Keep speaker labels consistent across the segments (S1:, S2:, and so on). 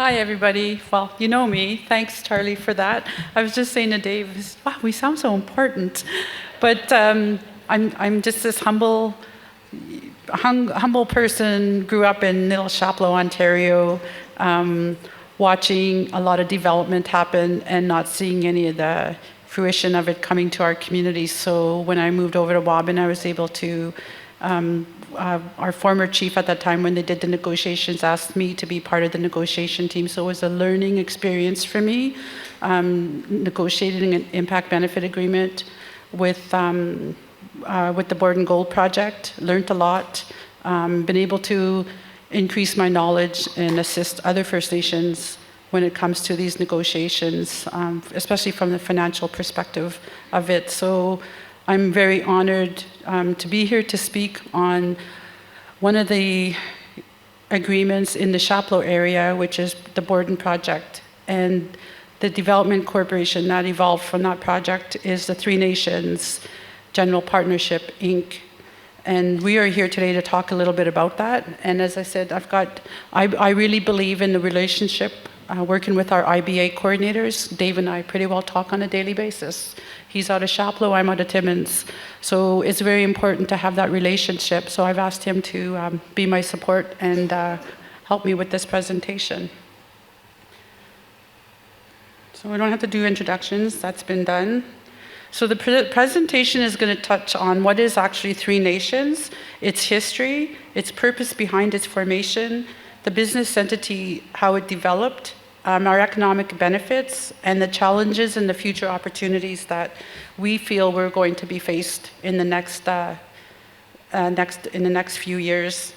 S1: Hi, everybody. Well, you know me. Thanks, Charlie, for that. I was just saying to Dave, wow, we sound so important. But I'm just this humble person, grew up in Little Chapleau, Ontario, watching a lot of development happen and not seeing any of the fruition of it coming to our community. So when I moved over to Borden, I was able to our former chief at that time, when they did the negotiations, asked me to be part of the negotiation team. So it was a learning experience for me, negotiating an impact benefit agreement with the Borden Gold Project. Learned a lot, been able to increase my knowledge and assist other First Nations when it comes to these negotiations, especially from the financial perspective of it. So I'm very honored to be here to speak on one of the agreements in the Chapleau area, which is the Borden project. And the development corporation that evolved from that project is the Three Nations General Partnership, Inc. And we are here today to talk a little bit about that. And as I said, I really believe in the relationship, working with our IBA coordinators. Dave and I pretty well talk on a daily basis. He's out of Chapleau, I'm out of Timmins. So it's very important to have that relationship. So I've asked him to be my support and help me with this presentation. So we don't have to do introductions, that's been done. So the presentation is going to touch on what is actually Three Nations, its history, its purpose behind its formation, the business entity, how it developed, our economic benefits, and the challenges and the future opportunities that we feel we're going to be faced in the next few years.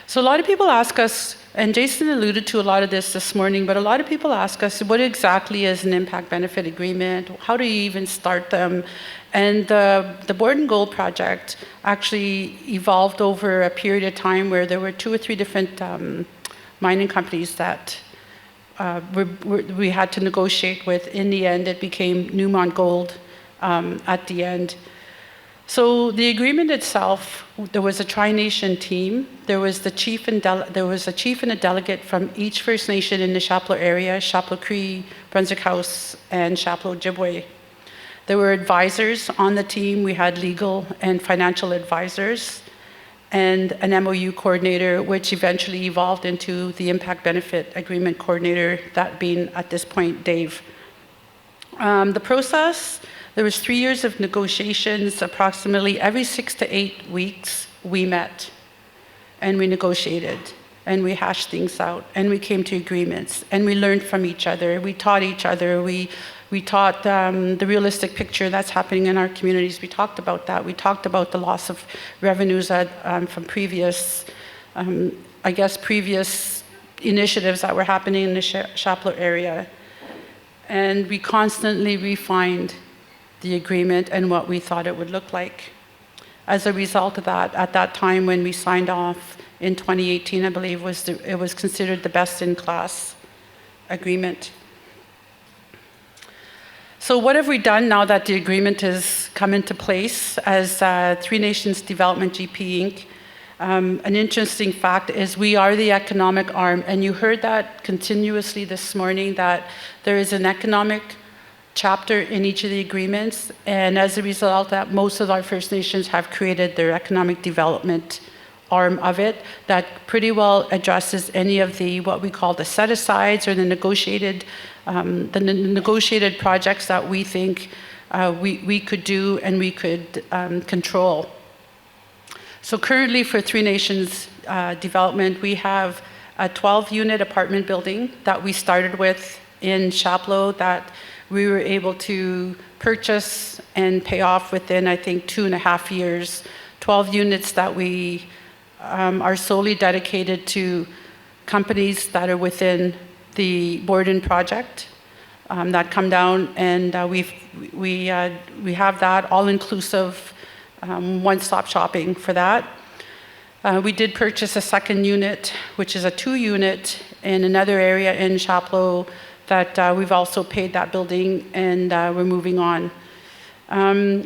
S1: So a lot of people ask us, and Jason alluded to a lot of this morning, but a lot of people ask us, what exactly is an impact benefit agreement? How do you even start them? And the Borden Gold Project actually evolved over a period of time where there were 2 or 3 different mining companies that we had to negotiate with. In the end, it became Newmont Gold at the end. So the agreement itself, there was a Tri-Nation team. There was a chief and a delegate from each First Nation in the Chapleau area: Chapleau Cree, Brunswick House, and Chapleau Ojibwe. There were advisors on the team. We had legal and financial advisors, and an MOU coordinator, which eventually evolved into the impact benefit agreement coordinator, that being at this point Dave. The process. There was 3 years of negotiations. Approximately every 6 to 8 weeks, we met and we negotiated and we hashed things out and we came to agreements and we learned from each other. We taught each other. We taught the realistic picture that's happening in our communities. We talked about that. We talked about the loss of revenues from previous initiatives that were happening in the Chapleau area. And we constantly refined the agreement and what we thought it would look like. As a result of that, at that time when we signed off in 2018, I believe it was considered the best-in-class agreement. So what have we done now that the agreement has come into place as Three Nations Development GP Inc.? An interesting fact is we are the economic arm, and you heard that continuously this morning, that there is an economic chapter in each of the agreements, and as a result of that, most of our First Nations have created their economic development arm of it that pretty well addresses any of the what we call the set-asides or the negotiated projects that we think we could do and we could control. So currently for Three Nations development, we have a 12-unit apartment building that we started with in Chapleau that we were able to purchase and pay off within, I think, 2.5 years. 12 units that we are solely dedicated to companies that are within the Borden project that come down, and we have that all-inclusive, one-stop shopping for that. We did purchase a second unit, which is a 2-unit in another area in Chapleau, that we've also paid that building, and we're moving on.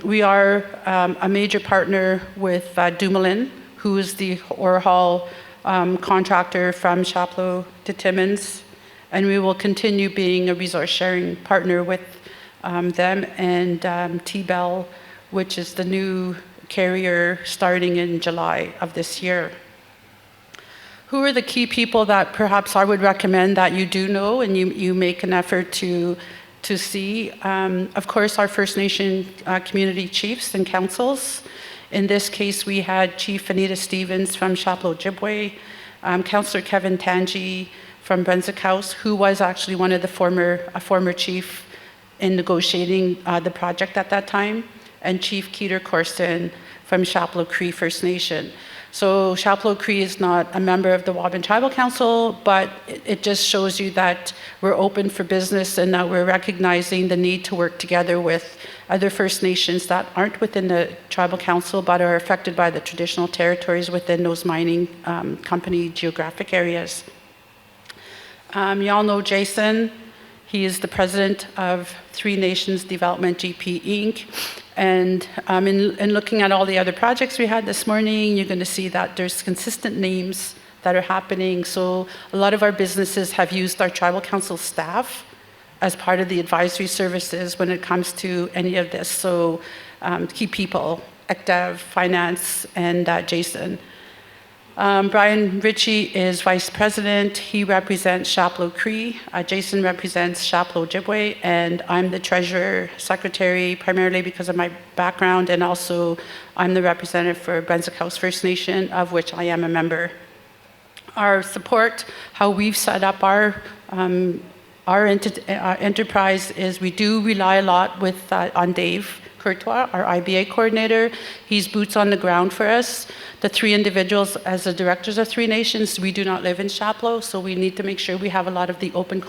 S1: We are a major partner with Dumoulin, who is the ore haul contractor from Chapleau to Timmins, and we will continue being a resource sharing partner with them and T-Bell, which is the new carrier starting in July of this year. Who are the key people that perhaps I would recommend that you do know and you make an effort to see? Of course, our First Nation community chiefs and councils. In this case, we had Chief Anita Stevens from Chapleau Ojibwe, Councillor Kevin Tangi from Brunswick House, who was actually one of the former chief in negotiating the project at that time, and Chief Keeter Corson from Chapleau Cree First Nation. So Chapleau Cree is not a member of the Waban Tribal Council, but it just shows you that we're open for business and that we're recognizing the need to work together with other First Nations that aren't within the Tribal Council but are affected by the traditional territories within those mining company geographic areas. You all know Jason. He is the president of Three Nations Development GP Inc. And in looking at all the other projects we had this morning, you're going to see that there's consistent names that are happening. So a lot of our businesses have used our Tribal Council staff as part of the advisory services when it comes to any of this. So key people, ECDEV, Finance, and Jason. Brian Ritchie is vice president. He represents Chapleau Cree. Jason represents Chapleau Ojibwe, and I'm the treasurer secretary primarily because of my background, and also I'm the representative for Brunswick House First Nation, of which I am a member. Our support, how we've set up our enterprise is we do rely a lot on Dave Coutois, our IBA coordinator. He's boots on the ground for us. The three individuals as the directors of Three Nations, we do not live in Chapleau, so we need to make sure we have a lot of the open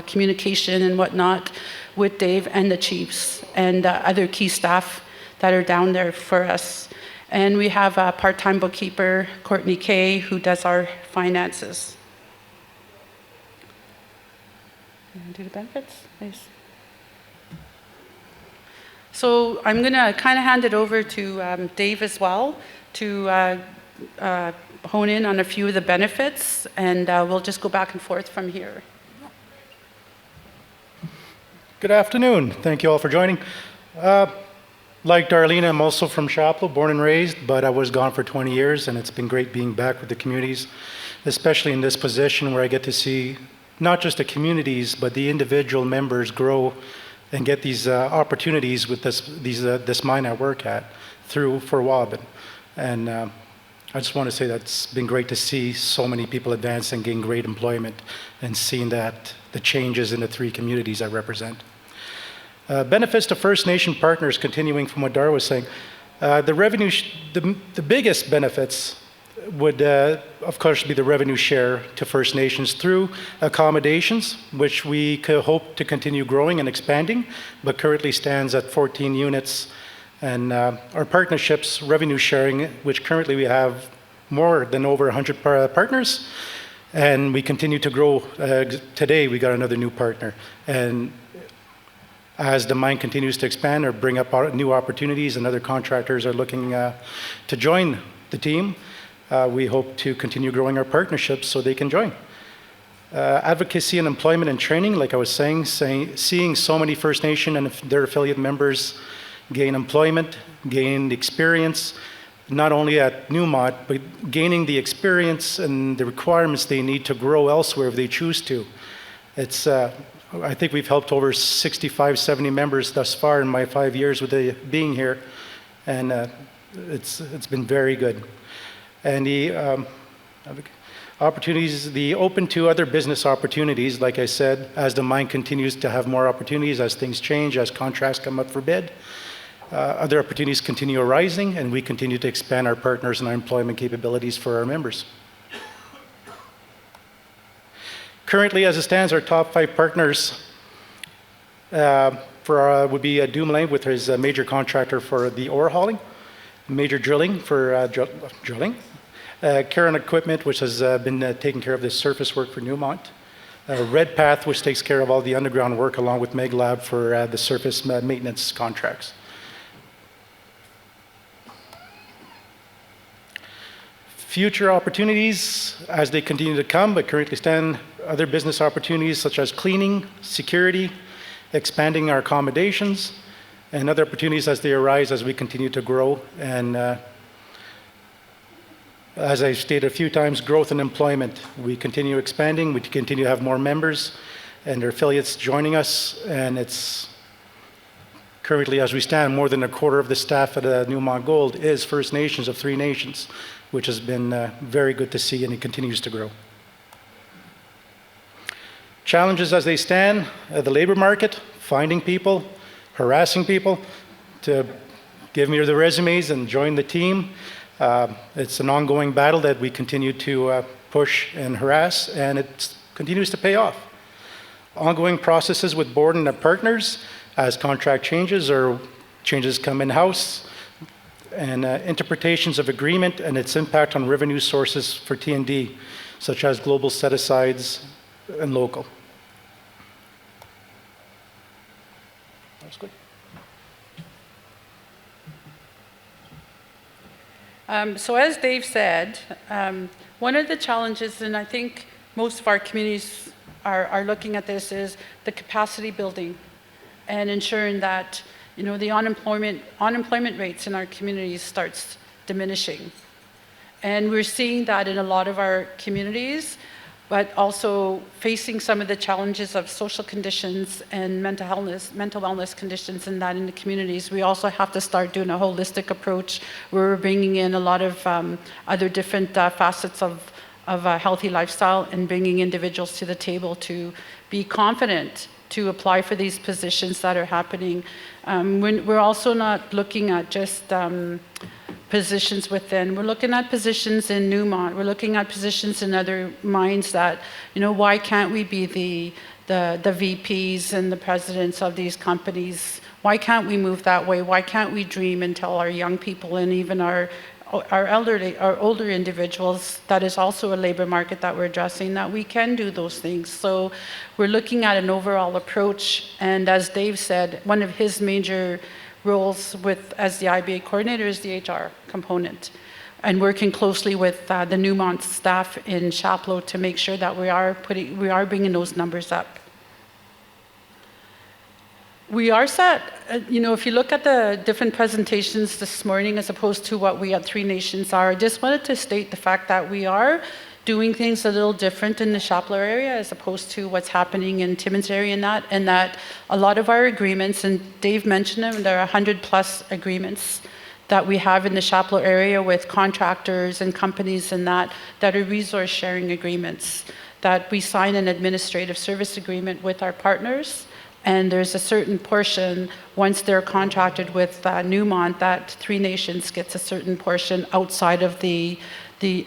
S1: communication and whatnot with Dave and the chiefs and other key staff that are down there for us. And we have a part-time bookkeeper, Courtney Kay, who does our finances. Do the benefits, please. So I'm going to kind of hand it over to Dave as well to hone in on a few of the benefits, and we'll just go back and forth from here.
S2: Good afternoon. Thank you all for joining. Like Darlene, I'm also from Chapleau, born and raised, but I was gone for 20 years, and it's been great being back with the communities, especially in this position where I get to see not just the communities, but the individual members grow and get these opportunities with this mine I work at for Waban. And I just want to say that it's been great to see so many people advance and gain great employment and seeing that the changes in the three communities I represent. Benefits to First Nation partners, continuing from what Dar was saying. The biggest benefits would, of course, be the revenue share to First Nations through accommodations, which we could hope to continue growing and expanding, but currently stands at 14 units. And our partnerships, revenue sharing, which currently we have more than over 100 partners, and we continue to grow. Today, we got another new partner. And as the mine continues to expand or bring up new opportunities and other contractors are looking to join the team, we hope to continue growing our partnerships so they can join. Advocacy and employment and training, like I was saying, seeing so many First Nation and their affiliate members gain employment, gain experience, not only at Newmont, but gaining the experience and the requirements they need to grow elsewhere if they choose to. It's, I think we've helped over 65, 70 members thus far in my 5 years with being here, and it's been very good. And the opportunities, the open to other business opportunities, like I said, as the mine continues to have more opportunities, as things change, as contracts come up for bid, other opportunities continue arising, and we continue to expand our partners and our employment capabilities for our members. Currently, as it stands, our top 5 partners would be Dumoulin with his major contractor for the ore hauling, Major Drilling for drilling, Caron Equipment, which has been taking care of the surface work for Newmont, Redpath, which takes care of all the underground work, along with Meglab for the surface maintenance contracts. Future opportunities as they continue to come, but currently stand other business opportunities such as cleaning, security, expanding our accommodations, and other opportunities as they arise as we continue to grow. And as I've stated a few times, growth and employment. We continue expanding, we continue to have more members and their affiliates joining us, and it's currently, as we stand, more than a quarter of the staff at Newmont Gold is First Nations of 3 nations, which has been very good to see, and it continues to grow. Challenges as they stand, the labor market, finding people, harassing people to give me the resumes and join the team. It's an ongoing battle that we continue to push and harass, and it continues to pay off. Ongoing processes with Borden and partners as contract changes or changes come in-house, and interpretations of agreement and its impact on revenue sources for T&D, such as global set-asides and local. That's good.
S1: So as Dave said, one of the challenges, and I think most of our communities are looking at this, is the capacity building and ensuring that the unemployment rates in our communities starts diminishing. And we're seeing that in a lot of our communities, but also facing some of the challenges of social conditions and mental wellness conditions in the communities. We also have to start doing a holistic approach where we're bringing in a lot of other different facets of a healthy lifestyle and bringing individuals to the table to be confident to apply for these positions that are happening. We're also not looking at just positions within. We're looking at positions in Newmont. We're looking at positions in other mines that, why can't we be the VPs and the presidents of these companies? Why can't we move that way? Why can't we dream and tell our young people and even our older individuals, that is also a labor market that we're addressing, that we can do those things. So we're looking at an overall approach, and as Dave said, one of his major roles as the IBA Coordinator is the HR component, and working closely with the Newmont staff in Chapleau to make sure that we are bringing those numbers up. We are set, if you look at the different presentations this morning as opposed to what we at 3 Nations are, I just wanted to state the fact that we are doing things a little different in the Chapleau area as opposed to what's happening in Timmins area and that a lot of our agreements, and Dave mentioned them, there are 100+ agreements that we have in the Chapleau area with contractors and companies and that are resource sharing agreements, that we sign an administrative service agreement with our partners. And there's a certain portion, once they're contracted with Newmont, that 3 Nations gets a certain portion outside of the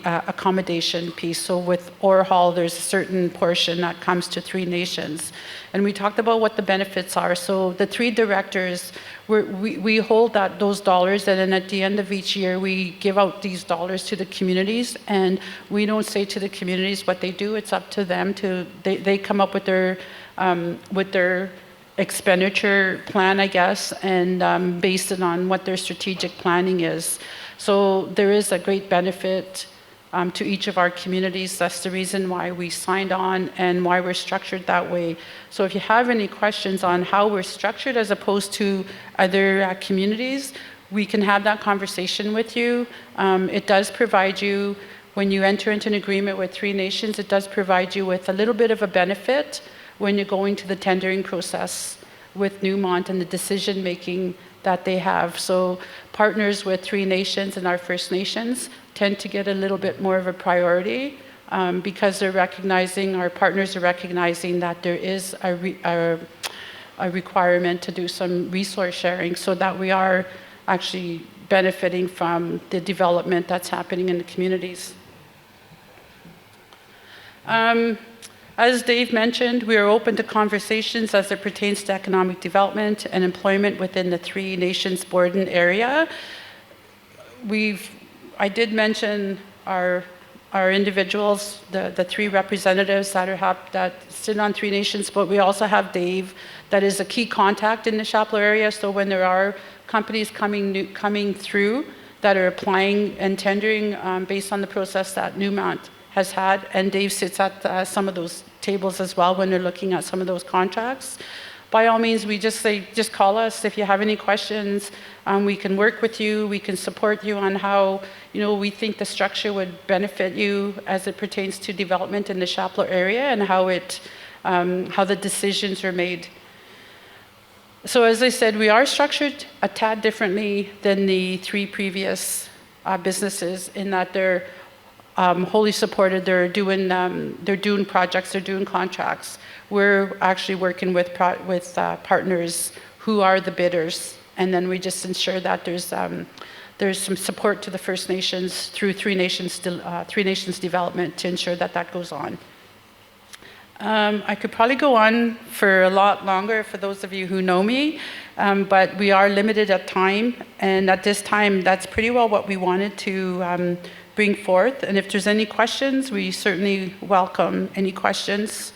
S1: accommodation piece. So with Orhall, there's a certain portion that comes to 3 Nations. And we talked about what the benefits are. So the 3 directors, we hold those dollars, and then at the end of each year, we give out these dollars to the communities. And we don't say to the communities what they do. It's up to them they come up with their expenditure plan, I guess, and based it on what their strategic planning is. So there is a great benefit to each of our communities. That's the reason why we signed on and why we're structured that way. So if you have any questions on how we're structured as opposed to other communities, we can have that conversation with you. It does provide you, when you enter into an agreement with 3 Nations, it does provide you with a little bit of a benefit when you're going to the tendering process with Newmont and the decision making that they have. So partners with 3 Nations and our First Nations tend to get a little bit more of a priority because our partners are recognizing that there is a requirement to do some resource sharing so that we are actually benefiting from the development that's happening in the communities. As Dave mentioned, we are open to conversations as it pertains to economic development and employment within the 3 Nations Borden area. I did mention our individuals, the 3 representatives that sit on 3 Nations, but we also have Dave, that is a key contact in the Chapleau area. So when there are companies coming through that are applying and tendering based on the process that Newmont has had, and Dave sits at some of those tables as well when they're looking at some of those contracts. By all means, we just say, just call us if you have any questions. We can work with you. We can support you on how, we think the structure would benefit you as it pertains to development in the Chapleau area and how the decisions are made. So as I said, we are structured a tad differently than the 3 previous businesses in that they're wholly supported. They're doing projects. They're doing contracts. We're actually working with partners who are the bidders, and then we just ensure that there's some support to the First Nations through Three Nations Development to ensure that goes on. I could probably go on for a lot longer for those of you who know me, but we are limited at time, and at this time, that's pretty well what we wanted to bring forth. And if there's any questions, we certainly welcome any questions.